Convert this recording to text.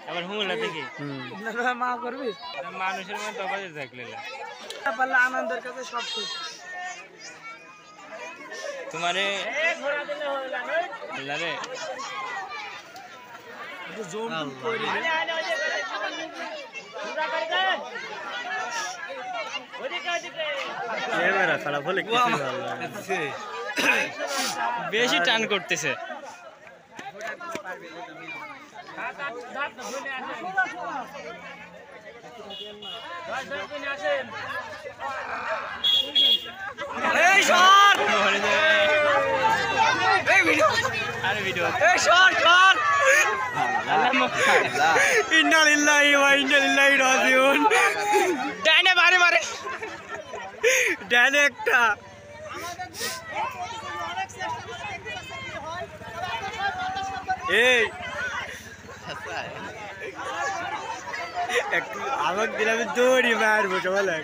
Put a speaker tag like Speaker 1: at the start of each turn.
Speaker 1: আবার হুমলা থেকে
Speaker 2: মা করবি
Speaker 1: মানুষের মতো বাজে থাকলে
Speaker 2: পারলে আনন্দের কাছে সব ঠিক
Speaker 1: তোমারে রে
Speaker 2: জোন করে
Speaker 3: ক্যামেরা খারাপ হলে কিছু ভালো লাগে
Speaker 1: বেশি টান করতেছে
Speaker 2: এই শট
Speaker 1: এই ভিডিও আরে ভিডিও
Speaker 2: এই শট শট
Speaker 3: ইন্না লিল্লাহি ওয়া ইন্না ইলাইহি রাজিউন
Speaker 1: ডাইনে মারে মারে
Speaker 3: ডানে একটা এই একটু আমাকে দিলে আমি দৌড়ি মারবো সবাই